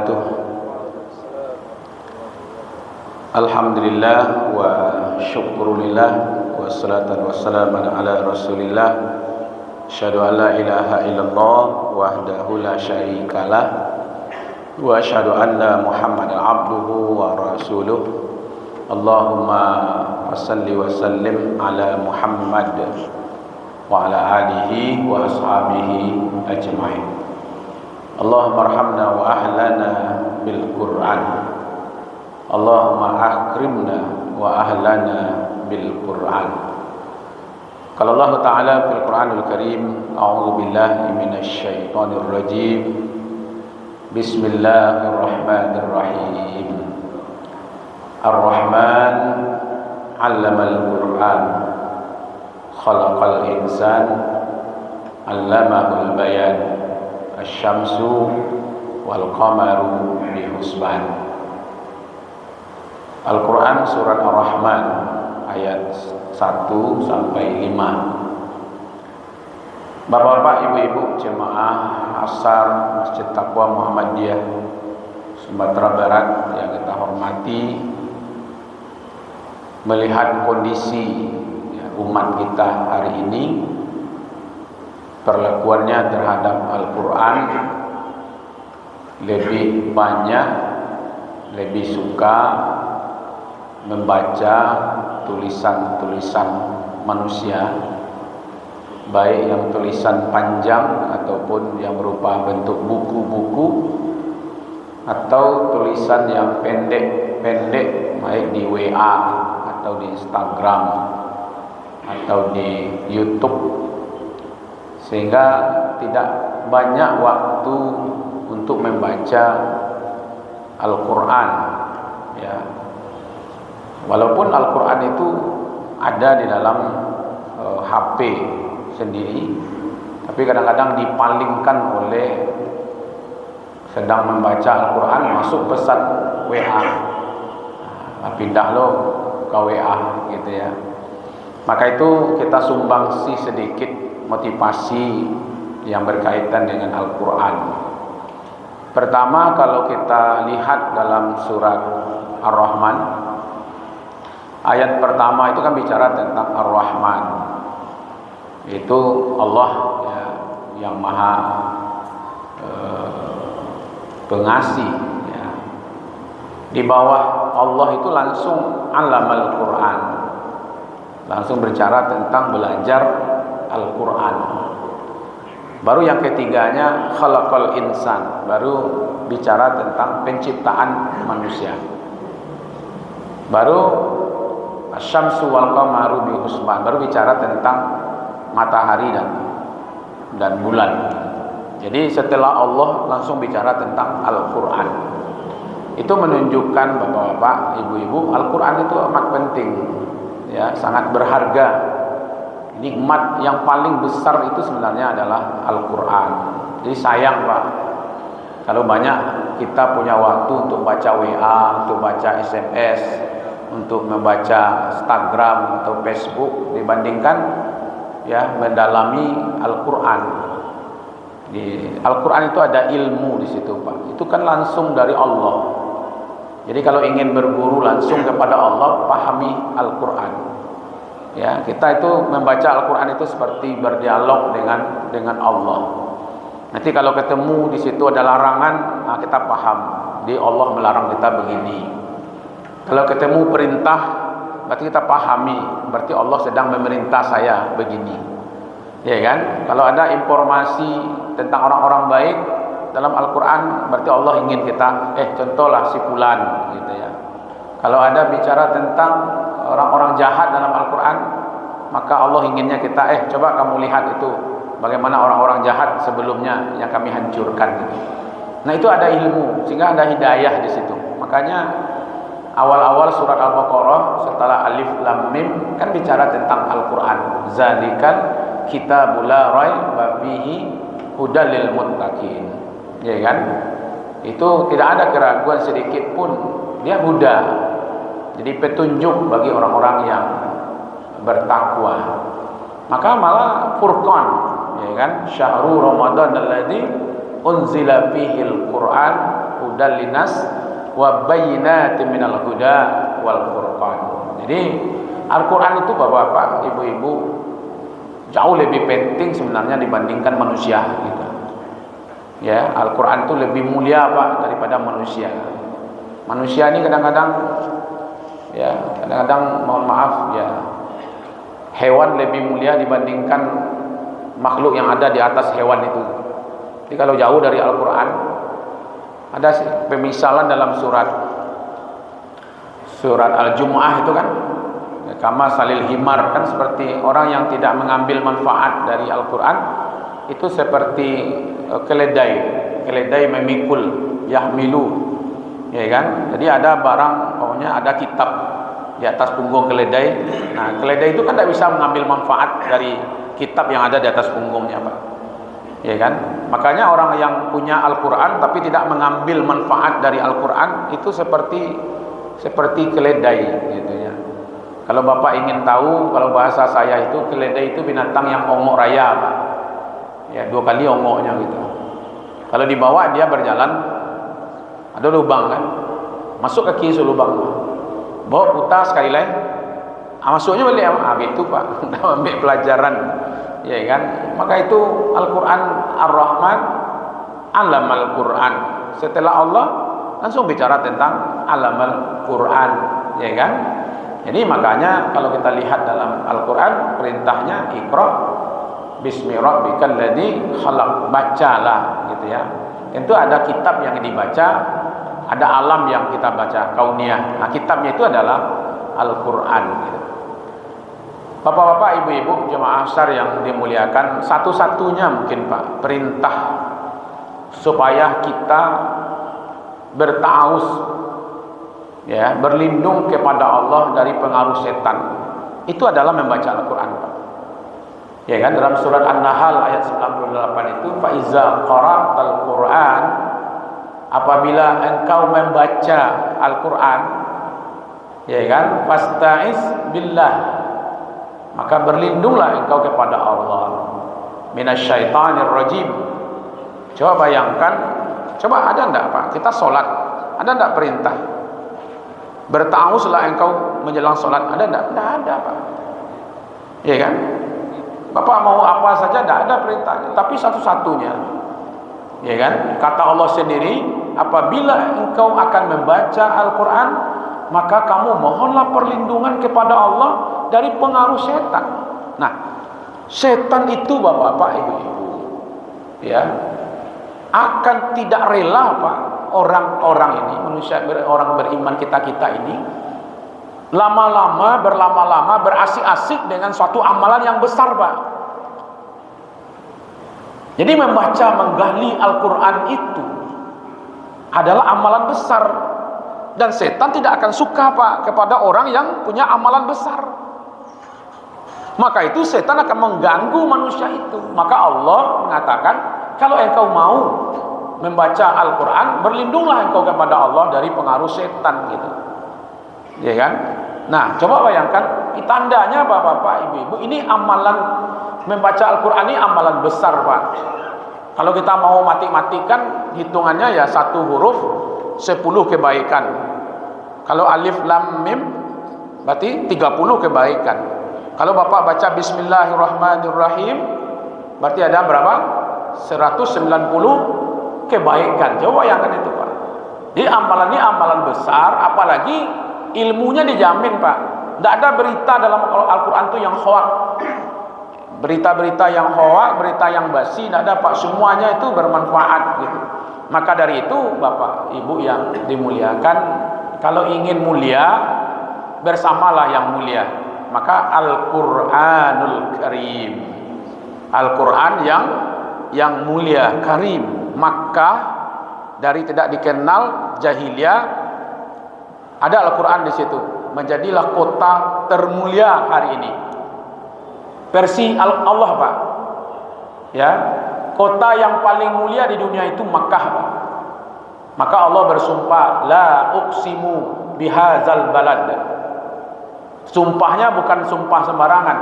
wabarakatuh. Alhamdulillah wa syukurulillah wa salatan wa salaman ala rasulillah. Asyhadu an la ilaha illallah wahdahu la syarikalah wa asyhadu anna Muhammadan abduhu wa rasuluh. Allahumma salli wa sallim ala Muhammad wa ala alihi wa ashabihi ajma'in. Allahumma arhamna wa ahlana bil Qur'an. Allahumma akrimna wa ahlana bil Qur'an. Qala Allah Ta'ala fil Qur'anil Karim, a'udzu billahi minasy syaithanir rajim. Bismillahirrahmanirrahim. Ar-Rahman 'allamal Qur'an. Khalaqal insan 'allamahul bayan. Asy-syamsu wal qamaru bihusban. Al-Quran surat Ar-Rahman ayat 1 sampai 5. Bapak-bapak, ibu-ibu jemaah Asar Masjid Taqwa Muhammadiyah Sumatera Barat yang kita hormati, melihat kondisi umat kita hari ini, perlakuannya terhadap Al-Quran lebih banyak, lebih suka membaca tulisan-tulisan manusia, baik yang tulisan panjang ataupun yang berupa bentuk buku-buku, atau tulisan yang pendek-pendek, baik di WA atau di Instagram atau di YouTube, sehingga tidak banyak waktu untuk membaca Al-Quran, ya. Walaupun Al-Quran itu ada di dalam HP sendiri, tapi kadang-kadang dipalingkan oleh sedang membaca Al-Quran, masuk pesan WA, pindah lo ke WA gitu ya. Maka itu kita sumbangsi sedikit motivasi yang berkaitan dengan Al-Quran. Pertama, kalau kita lihat dalam surat Ar-Rahman, ayat pertama itu kan bicara tentang Ar-Rahman. Itu Allah ya, yang maha pengasih ya. Di bawah Allah itu langsung Allamal Quran, langsung berbicara tentang belajar Al-Quran. Baru yang ketiganya Khalaqal insan, baru bicara tentang penciptaan manusia. Baru Asy-syamsu wal qamaru bihusban, baru bicara tentang matahari dan bulan. Jadi setelah Allah langsung bicara tentang Al-Quran. Itu menunjukkan bapak-bapak, ibu-ibu, Al-Quran itu amat penting ya, sangat berharga. Nikmat yang paling besar itu sebenarnya adalah Al-Quran. Jadi sayang Pak, kalau banyak kita punya waktu untuk baca WA, untuk baca SMS, untuk membaca Instagram atau Facebook, dibandingkan ya mendalami Al-Quran. Di Al-Quran itu ada ilmu di situ Pak. Itu kan langsung dari Allah. Jadi kalau ingin berguru langsung kepada Allah, pahami Al-Quran. Ya, kita itu membaca Al-Quran itu seperti berdialog dengan Allah. Nanti kalau ketemu di situ ada larangan, nah kita paham, di Allah melarang kita begini. Kalau ketemu perintah, berarti kita pahami, berarti Allah sedang memerintah saya begini. Ya kan? Kalau ada informasi tentang orang-orang baik dalam Al-Quran, berarti Allah ingin kita, contohlah si fulan gitu ya. Kalau ada bicara tentang orang-orang jahat dalam Al-Quran, maka Allah inginnya kita, coba kamu lihat itu bagaimana orang-orang jahat sebelumnya yang kami hancurkan gitu. Nah itu ada ilmu, sehingga ada hidayah di situ. Makanya awal-awal surat Al-Baqarah setelah Alif Lam Mim kan bicara tentang Al-Quran. Zalikal kitabul la raiba fihi hudal lil muttaqin. Ya kan? Itu tidak ada keraguan sedikit pun, dia huda. Jadi petunjuk bagi orang-orang yang bertakwa. Maka malah Furqan, ya kan? Syahrul Ramadan alladzi unzila fihil Qur'an hudal linas wa bayyinatin minal huda wal furqan. Jadi Al-Qur'an itu Bapak-bapak, Ibu-ibu, jauh lebih penting sebenarnya dibandingkan manusia gitu. Ya, Al-Qur'an itu lebih mulia Pak daripada manusia. Manusia ini kadang-kadang mohon maaf ya, hewan lebih mulia dibandingkan makhluk yang ada di atas hewan itu. Jadi kalau jauh dari Al-Qur'an, ada pemisalan dalam surat Al-Jumu'ah itu kan, kama salil himar, kan seperti orang yang tidak mengambil manfaat dari Al-Qur'an itu seperti keledai memikul, yahmilu, ya kan. Jadi ada barang, pokoknya ada kitab di atas punggung keledai. Nah, keledai itu kan tidak bisa mengambil manfaat dari kitab yang ada di atas punggungnya Pak, ya kan. Makanya orang yang punya Al-Qur'an tapi tidak mengambil manfaat dari Al-Qur'an itu seperti keledai gitu ya. Kalau Bapak ingin tahu, kalau bahasa saya itu, keledai itu binatang yang ongok raya Pak, ya, 2 kali ongoknya gitu. Kalau dibawa dia berjalan, ada lubang kan, masuk kaki lubang, bawa putar sekali lagi, masuknya balik, itu Pak, ambil pelajaran, ya kan. Maka itu Al-Quran Ar-Rahman alamal Quran. Setelah Allah langsung bicara tentang alamal Quran, ya kan. Jadi makanya kalau kita lihat dalam Al-Quran, perintahnya Iqra bismi rabbikal ladzi khalaq, bacalah gitu ya. Tentu ada kitab yang dibaca, ada alam yang kita baca, kauniyah. Nah, kitabnya itu adalah Al-Quran gitu. Bapak-bapak, ibu-ibu, jemaah besar yang dimuliakan, satu-satunya mungkin Pak perintah supaya kita bertaus, ya, berlindung kepada Allah dari pengaruh setan, itu adalah membaca Al-Quran Pak. Ya kan, dalam surat An-Nahl ayat 98 itu, fa iza qara'tal Quran, apabila engkau membaca Al-Quran, ya kan, fasta'iz billah, maka berlindunglah engkau kepada Allah minasyaitonir rajim. Coba bayangkan, coba ada enggak Pak, kita sholat, ada enggak perintah bertawuslah engkau menjelang sholat, ada enggak? Enggak ada Pak, ya kan. Bapak mau apa saja enggak ada perintahnya, tapi satu-satunya, ya kan, kata Allah sendiri, apabila engkau akan membaca Al-Quran, maka kamu mohonlah perlindungan kepada Allah dari pengaruh setan. Nah, setan itu Bapak-bapak, Ibu-ibu, ya, akan tidak rela Pak, orang-orang ini, manusia, orang beriman kita-kita ini berlama-lama berasik-asik dengan suatu amalan yang besar Pak. Jadi membaca, menggali Al-Quran itu adalah amalan besar, dan setan tidak akan suka Pak kepada orang yang punya amalan besar. Maka itu setan akan mengganggu manusia itu. Maka Allah mengatakan, kalau engkau mau membaca Al-Quran, berlindunglah engkau kepada Allah dari pengaruh setan gitu, ya kan. Nah, coba bayangkan, tandanya Bapak-bapak, Ibu-ibu, ini amalan membaca Al-Quran ini amalan besar Pak. Kalau kita mau mati-matikan, hitungannya ya 1 huruf 10 kebaikan. Kalau alif lam mim berarti 30 kebaikan. Kalau Bapak baca Bismillahirrahmanirrahim, berarti ada berapa? 190 kebaikan. Coba bayangkan itu Pak. Jadi amalan ini amalan besar, apalagi ilmunya dijamin Pak. Tidak ada berita dalam Al-Quran itu yang hoak. Berita-berita yang hoak, berita yang basi, tidak ada Pak. Semuanya itu bermanfaat gitu. Maka dari itu Bapak Ibu yang dimuliakan, kalau ingin mulia, bersamalah yang mulia. Maka Al-Quranul Karim, Al-Quran yang mulia, karim. Makkah dari tidak dikenal jahiliyah, ada Al-Quran di situ, menjadilah kota termulia hari ini. Versi Allah Pak, ya, kota yang paling mulia di dunia itu Makkah Pak. Maka Allah bersumpah, la uqsimu bihadzal balad. Sumpahnya bukan sumpah sembarangan,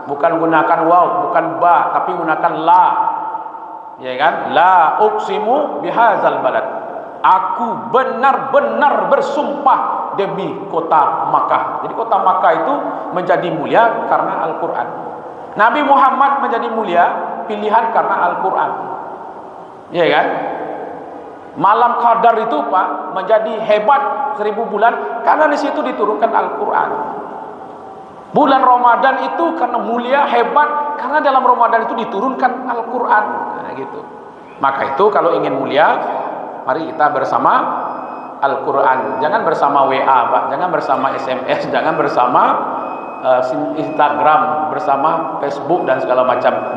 bukan gunakan waw, bukan ba, tapi gunakan la, ya kan, la uqsimu bihadzal balad. aku benar-benar bersumpah demi kota Makkah. Jadi kota Makkah itu menjadi mulia karena Al-Quran. Nabi Muhammad menjadi mulia pilihan karena Al-Quran. Ya kan? Malam Qadar itu Pak menjadi hebat 1000 bulan karena di situ diturunkan Al-Quran. Bulan Ramadan itu karena mulia hebat karena dalam Ramadan itu diturunkan Al-Quran. Nah, gitu. Maka itu kalau ingin mulia, mari kita bersama Al-Quran. Jangan bersama WA Pak, jangan bersama SMS, jangan bersama Instagram, bersama Facebook dan segala macam.